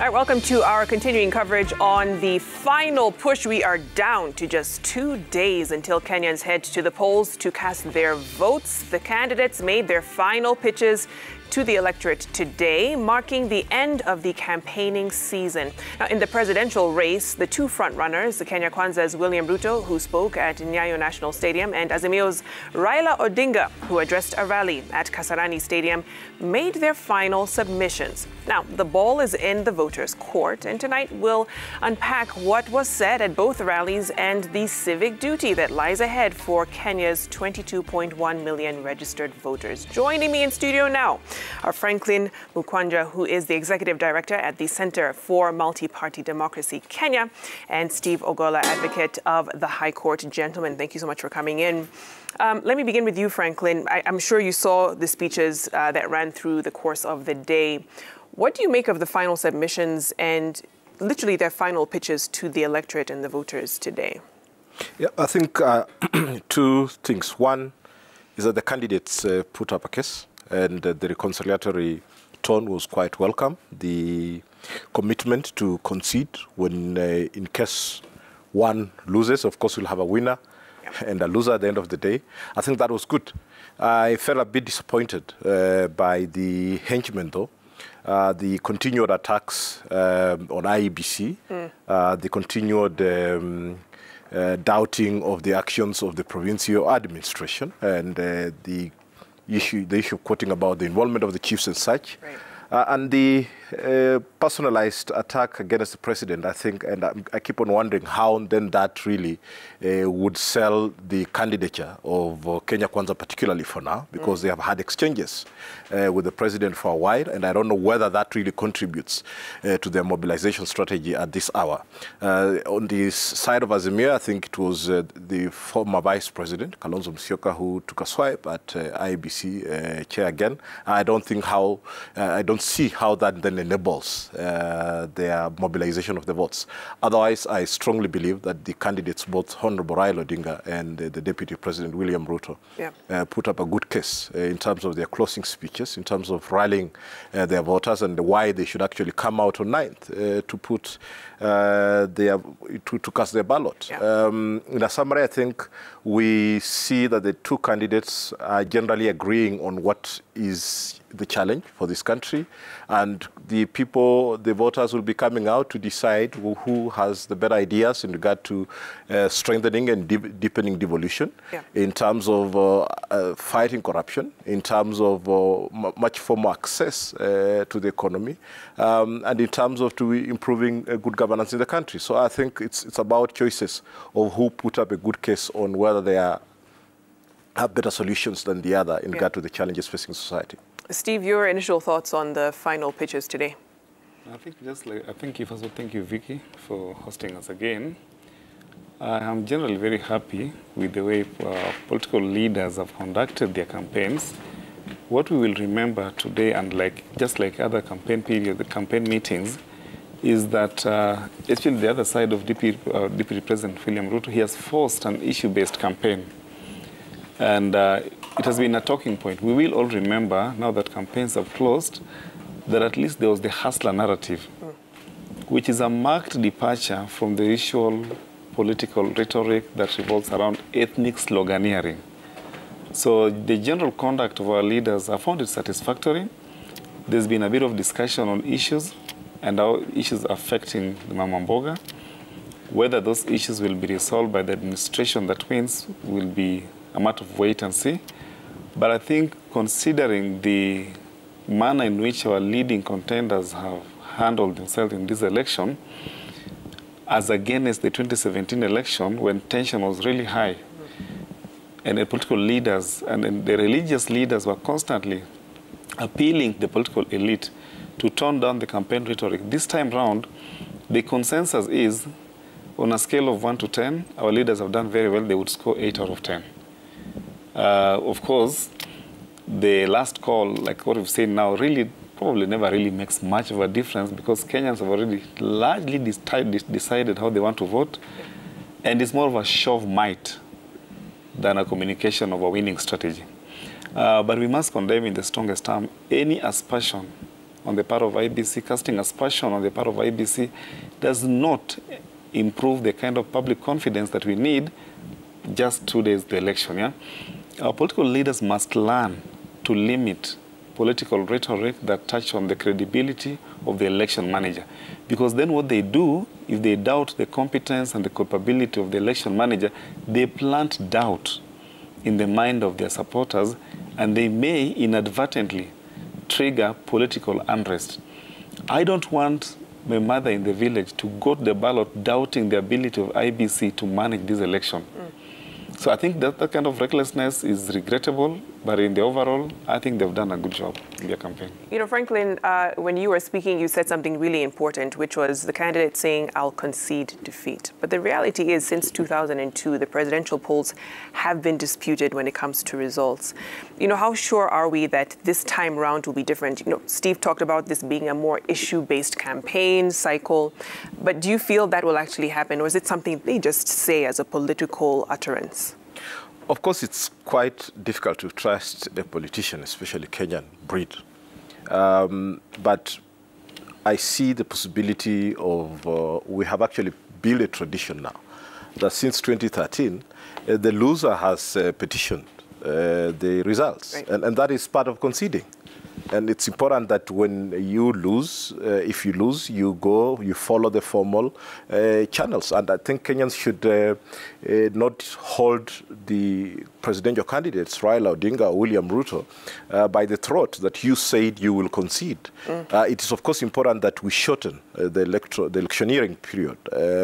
All right, welcome to our continuing coverage on the final push. We are down to just 2 days until Kenyans head to the polls to cast their votes. The candidates made their final pitches to the electorate today, marking the end of the campaigning season. Now, in the presidential race, the two frontrunners, the Kwanza's William Ruto, who spoke at Nyayo National Stadium, and Azimio's Raila Odinga, who addressed a rally at Kasarani Stadium, made their final submissions. Now, the ball is in the voters' court, and tonight we'll unpack what was said at both rallies and the civic duty that lies ahead for Kenya's 22.1 million registered voters. Joining me in studio now are Franklin Mukwanja, who is the Executive Director at the Center for Multiparty Democracy Kenya, and Steve Ogolla, Advocate of the High Court. Gentlemen, thank you so much for coming in. Let me begin with you, Franklin. I'm sure you saw the speeches that ran through the course of the day. What do you make of the final submissions and literally their final pitches to the electorate and the voters today? Yeah, I think two things. One is that the candidates put up a case, and the reconciliatory tone was quite welcome. The commitment to concede when, in case one loses, of course, we'll have a winner and a loser at the end of the day. I think that was good. I felt a bit disappointed by the henchmen, though. The continued attacks on IEBC, the continued doubting of the actions of the provincial administration, and the issue quoting about the involvement of the chiefs and such, and the personalized attack against the president, I think, and I keep on wondering how then that really would sell the candidature of Kenya Kwanza, particularly for now, because they have had exchanges with the president for a while, and I don't know whether that really contributes to their mobilization strategy at this hour. On the side of Azimio, I think it was the former vice president, Kalonzo Musyoka, who took a swipe at IEBC chair again. I don't see how that then enables their mobilization of the votes. Otherwise, I strongly believe that the candidates, both Honorable Raila Odinga and the Deputy President William Ruto, put up a good case in terms of their closing speeches, in terms of rallying their voters and why they should actually come out on 9th to put to cast their ballot. In a summary, I think we see that the two candidates are generally agreeing on what is the challenge for this country, and the voters will be coming out to decide who has the better ideas in regard to strengthening and deepening devolution, in terms of fighting corruption, in terms of much more access to the economy, and in terms of improving good governance in the country. So I think it's about choices of who put up a good case on whether they have better solutions than the other in regard to the challenges facing society. Steve, your initial thoughts on the final pitches today? I think first of all, thank you, Vicky, for hosting us again. I am generally very happy with the way political leaders have conducted their campaigns. What we will remember today, and just like other campaign periods, the campaign meetings, is that actually the other side of Deputy President William Ruto, he has forced an issue-based campaign. And it has been a talking point. We will all remember, now that campaigns have closed, that at least there was the hustler narrative, which is a marked departure from the usual political rhetoric that revolves around ethnic sloganeering. So the general conduct of our leaders, I found it satisfactory. There's been a bit of discussion on issues and how issues affecting the Mama Mboga. Whether those issues will be resolved by the administration that wins will be a matter of wait and see. But I think considering the manner in which our leading contenders have handled themselves in this election, as against the 2017 election when tension was really high, and the political leaders and the religious leaders were constantly appealing to the political elite to tone down the campaign rhetoric. This time round, the consensus is, on a scale of 1 to 10, our leaders have done very well. They would score 8 out of 10. Of course, the last call, like what we've seen now, really probably never really makes much of a difference because Kenyans have already largely decided how they want to vote. And it's more of a show of might than a communication of a winning strategy. But we must condemn in the strongest term any aspersion on the part of IBC, casting aspersion on the part of IBC, does not improve the kind of public confidence that we need just 2 days to the election. Yeah? Our political leaders must learn to limit political rhetoric that touch on the credibility of the election manager. Because then what they do, if they doubt the competence and the capability of the election manager, they plant doubt in the mind of their supporters, and they may inadvertently trigger political unrest. I don't want my mother in the village to go to the ballot doubting the ability of IBC to manage this election. So I think that kind of recklessness is regrettable, but in the overall, I think they've done a good job in their campaign. You know, Franklin, when you were speaking, you said something really important, which was the candidate saying, I'll concede defeat. But the reality is, since 2002, the presidential polls have been disputed when it comes to results. You know, how sure are we that this time round will be different? You know, Steve talked about this being a more issue-based campaign cycle. But do you feel that will actually happen, or is it something they just say as a political utterance? Of course, it's quite difficult to trust a politician, especially Kenyan breed. But I see the possibility of, we have actually built a tradition now, that since 2013, the loser has petitioned the results. Right. And that is part of conceding. And it's important that when you lose, if you lose, you go, you follow the formal channels. And I think Kenyans should not hold the presidential candidates, Raila, Odinga, or William Ruto, by the throat that you said you will concede. It is, of course, important that we shorten the electioneering period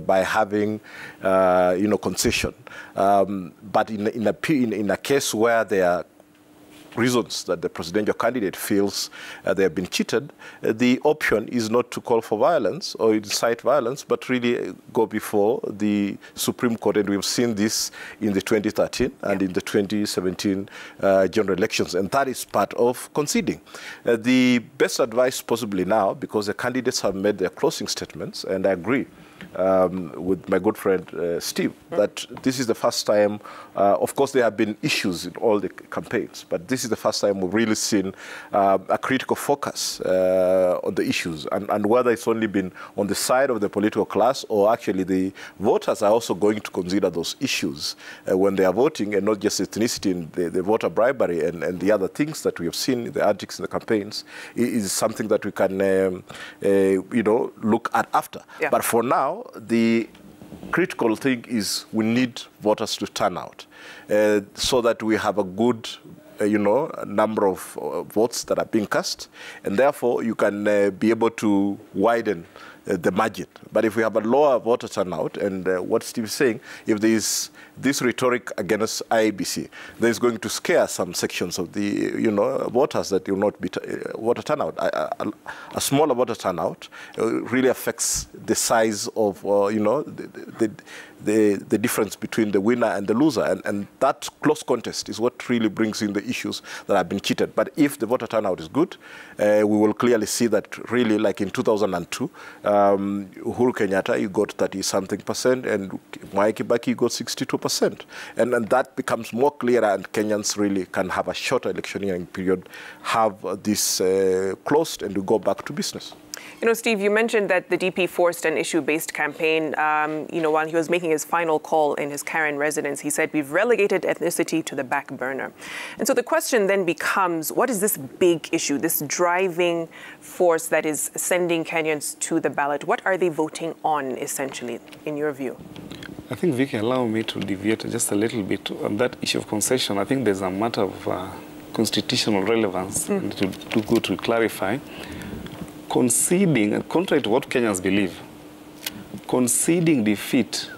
by having, concession. But in a case where there are reasons that the presidential candidate feels they have been cheated, the option is not to call for violence or incite violence, but really go before the Supreme Court. And we've seen this in the 2013 and in the 2017 general elections. And that is part of conceding. The best advice possibly now, because the candidates have made their closing statements, and I agree with my good friend Steve, that this is the first time, of course there have been issues in all the campaigns, but this is the first time we've really seen a critical focus on the issues, and whether it's only been on the side of the political class or actually the voters are also going to consider those issues when they are voting, and not just ethnicity and the voter bribery and the other things that we have seen, the antics in the campaigns, is something that we can, look at after. Yeah. But for now, the critical thing is we need voters to turn out so that we have a good number of votes that are being cast, and therefore you can be able to widen the margin. But if we have a lower voter turnout, and what Steve is saying, if there is this rhetoric against IEBC, there is going to scare some sections of the voters that will not be voter turnout. A smaller voter turnout really affects the size of the difference between the winner and the loser, and that close contest is what really brings in the issues that have been cheated. But if the voter turnout is good, we will clearly see that really, like in 2002, Uhuru Kenyatta, you got 30-something%, and Mwai Kibaki, you got 62%. And that becomes more clearer, and Kenyans really can have a shorter electioneering period, have this closed, and we go back to business. You know, Steve, you mentioned that the DP forced an issue-based campaign. While he was making his final call in his Karen residence, he said, we've relegated ethnicity to the back burner. And so the question then becomes, what is this big issue, this driving force that is sending Kenyans to the ballot? What are they voting on, essentially, in your view? I think, Vicky, allow me to deviate just a little bit on that issue of concession. I think there's a matter of constitutional relevance to clarify. Conceding, contrary to what Kenyans believe, conceding defeat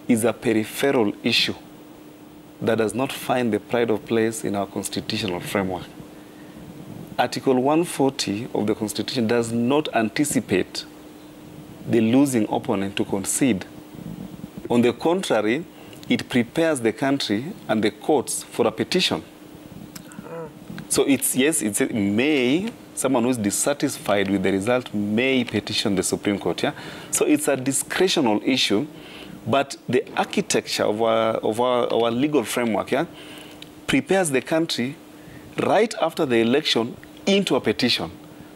is a peripheral issue that does not find the pride of place in our constitutional framework. Article 140 of the Constitution does not anticipate the losing opponent to concede. On the contrary, it prepares the country and the courts for a petition. So it's, yes, it's may, someone who is dissatisfied with the result may petition the Supreme Court. Yeah? So it's a discretional issue, but the architecture of our legal framework prepares the country right after the election into a petition.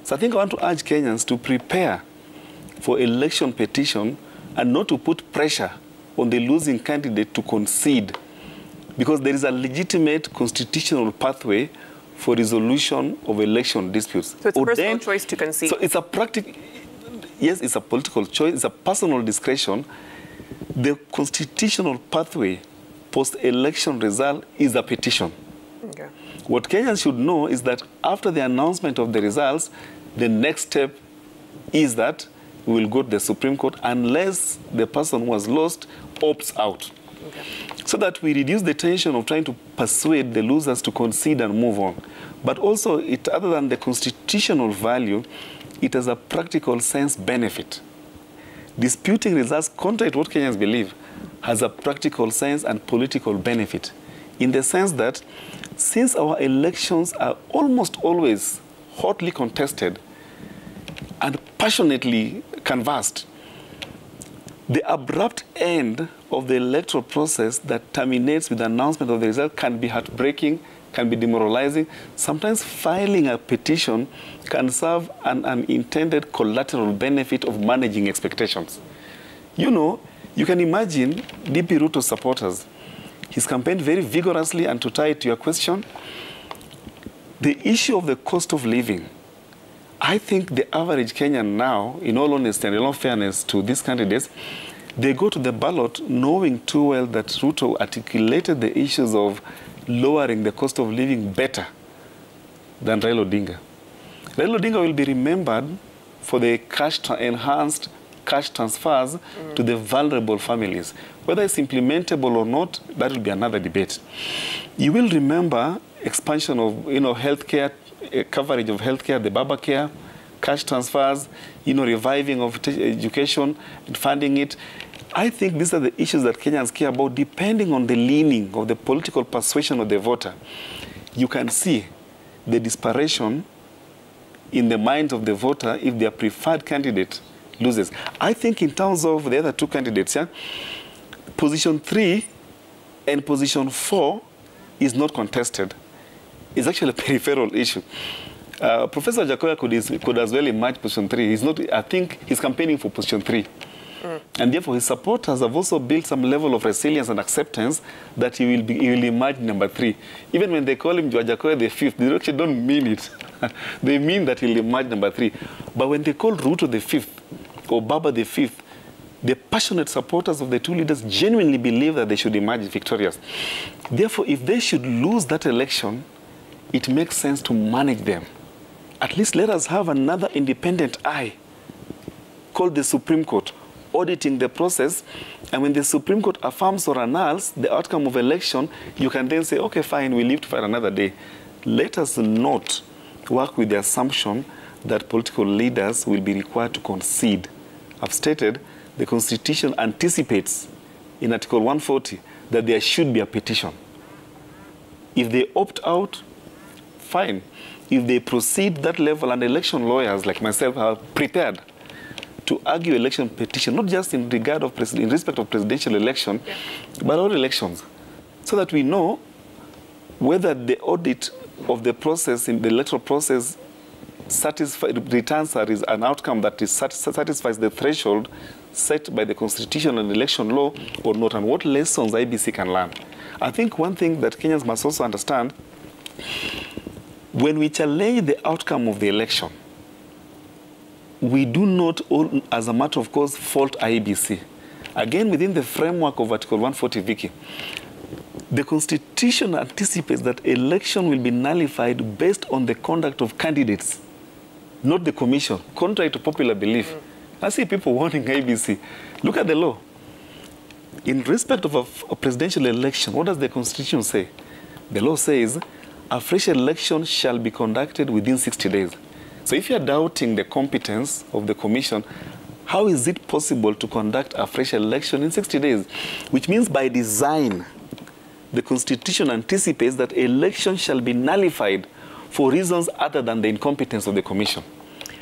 So I think I want to urge Kenyans to prepare for election petition and not to put pressure on the losing candidate to concede, because there is a legitimate constitutional pathway for resolution of election disputes. So it's a personal choice to concede. So it's a practical, yes, it's a political choice, it's a personal discretion. The constitutional pathway post-election result is a petition. Okay. What Kenyans should know is that after the announcement of the results, the next step is that we will go to the Supreme Court unless the person who has lost opts out. Okay. So that we reduce the tension of trying to persuade the losers to concede and move on. But also, other than the constitutional value, it has a practical sense benefit. Disputing results, contrary to what Kenyans believe, has a practical sense and political benefit, in the sense that since our elections are almost always hotly contested and passionately canvassed, the abrupt end of the electoral process that terminates with the announcement of the result can be heartbreaking, can be demoralizing. Sometimes filing a petition can serve an unintended collateral benefit of managing expectations. You know, you can imagine DP Ruto supporters. He's campaigned very vigorously, and to tie it to your question, the issue of the cost of living, I think the average Kenyan now, in all honesty and in all fairness to these candidates, they go to the ballot knowing too well that Ruto articulated the issues of lowering the cost of living better than Raila Odinga. Raila Odinga will be remembered for the enhanced cash transfers to the vulnerable families. Whether it's implementable or not, that will be another debate. You will remember expansion of healthcare, coverage of healthcare, the Baba Care, cash transfers, reviving of education and funding it. I think these are the issues that Kenyans care about, depending on the leaning of the political persuasion of the voter. You can see the desperation in the minds of the voter if their preferred candidate loses. I think in terms of the other two candidates, position 3 and position 4 is not contested. It's actually a peripheral issue. Professor Jacoya could as well emerge position 3. I think he's campaigning for position 3. And therefore, his supporters have also built some level of resilience and acceptance that he will emerge number 3. Even when they call him Jacoya the 5th, they actually don't mean it. They mean that he'll emerge number 3. But when they call Ruto the 5th or Baba the 5th, the passionate supporters of the two leaders genuinely believe that they should emerge victorious. Therefore, if they should lose that election, it makes sense to manage them. At least let us have another independent eye called the Supreme Court, auditing the process. And when the Supreme Court affirms or annuls the outcome of election, you can then say, okay, fine, we live to fight another day. Let us not work with the assumption that political leaders will be required to concede. I've stated the Constitution anticipates in Article 140 that there should be a petition. If they opt out, fine. If they proceed that level, and election lawyers like myself are prepared to argue election petition, not just in regard of in respect of presidential election, but all elections, so that we know whether the audit of the process in the electoral process returns an outcome that satisfies the threshold set by the Constitution and election law or not, and what lessons IBC can learn. I think one thing that Kenyans must also understand, when we challenge the outcome of the election, we do not, as a matter of course, fault IBC. Again, within the framework of Article 140, Vicky, the Constitution anticipates that election will be nullified based on the conduct of candidates, not the Commission, contrary to popular belief. I see people wanting IBC. Look at the law. In respect of a presidential election, what does the Constitution say? The law says a fresh election shall be conducted within 60 days. So if you're doubting the competence of the Commission, how is it possible to conduct a fresh election in 60 days? Which means by design, the Constitution anticipates that elections shall be nullified for reasons other than the incompetence of the Commission.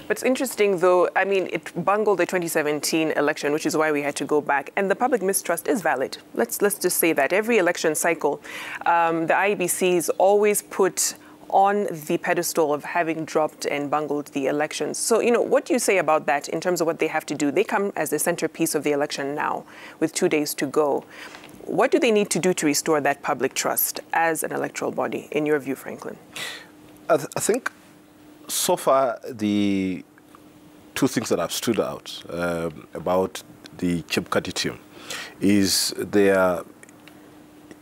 But it's interesting, though, I mean, it bungled the 2017 election, which is why we had to go back. And the public mistrust is valid. Let's just say that. Every election cycle, the IEBCs always put on the pedestal of having dropped and bungled the elections. So, what do you say about that in terms of what they have to do? They come as the centerpiece of the election now with 2 days to go. What do they need to do to restore that public trust as an electoral body, in your view, Franklin? I think so far the two things that have stood out about the Chebukati team is their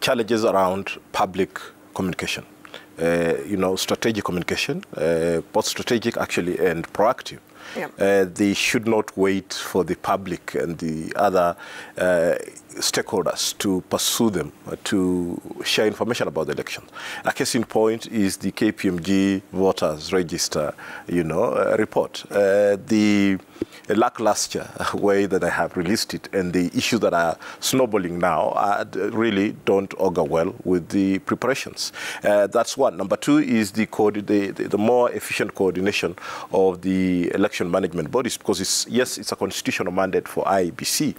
challenges around public communication. Strategic communication, both strategic actually and proactive. Yeah. They should not wait for the public and the other stakeholders to pursue them, to share information about the elections. A case in point is the KPMG voters register, report. The lackluster way that I have released it and the issues that are snowballing now really don't augur well with the preparations. That's one. Number two is the more efficient coordination of the election management bodies, because it's a constitutional mandate for IEBC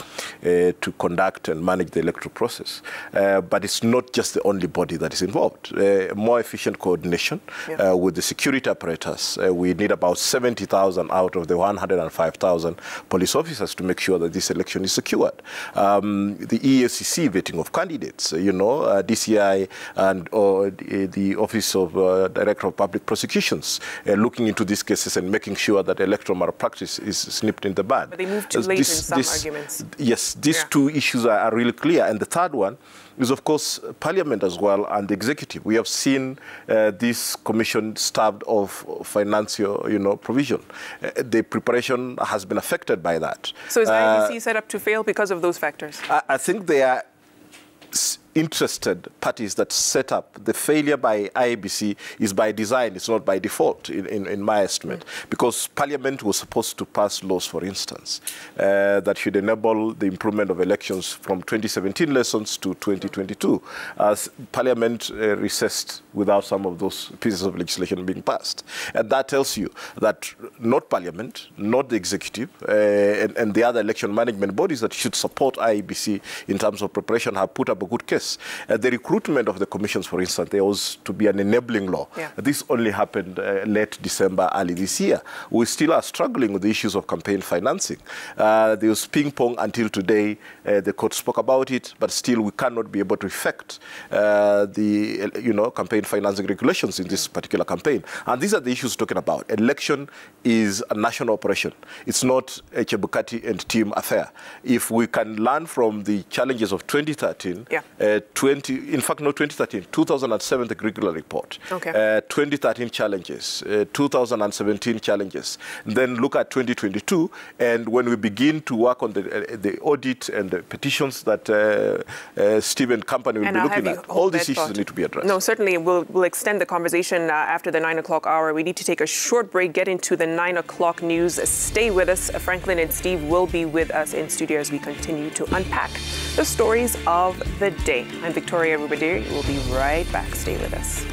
to conduct and manage the electoral process. But it's not just the only body that is involved. More efficient coordination with the security apparatus. We need about 70,000 out of the 105,000 police officers to make sure that this election is secured. The EFCC vetting of candidates, DCI and the Office of Director of Public Prosecutions looking into these cases and making sure that electoral malpractice is nipped in the bud. But they moved too late in some arguments. Yes, these two issues are really clear. And the third one is, of course, Parliament as well and the executive. We have seen this commission starved of financial, provision. The preparation has been affected by that. So is IEBC set up to fail because of those factors? I think they are interested parties that set up. The failure by IEBC is by design, it's not by default, in my estimate, because Parliament was supposed to pass laws, for instance, that should enable the improvement of elections from 2017 lessons to 2022, as Parliament recessed without some of those pieces of legislation being passed. And that tells you that not Parliament, not the executive, and the other election management bodies that should support IEBC in terms of preparation have put up a good case. The recruitment of the commissions, for instance, there was to be an enabling law. Yeah. This only happened late December, early this year. We still are struggling with the issues of campaign financing. There was ping pong until today. The court spoke about it, but still we cannot be able to effect the campaign financing regulations in this particular campaign. And these are the issues talking about. Election is a national operation. It's not a Chebukati and team affair. If we can learn from the challenges of 2013, 2007, the regular report. Okay. 2013 challenges, 2017 challenges. Then look at 2022, and when we begin to work on the audit and the petitions that Steve and company will be looking at, all these issues need to be addressed. No, certainly. We'll extend the conversation after the 9 o'clock hour. We need to take a short break, get into the 9 o'clock news. Stay with us. Franklin and Steve will be with us in studio as we continue to unpack the stories of the day. I'm Victoria Rubadiri. We'll be right back. Stay with us.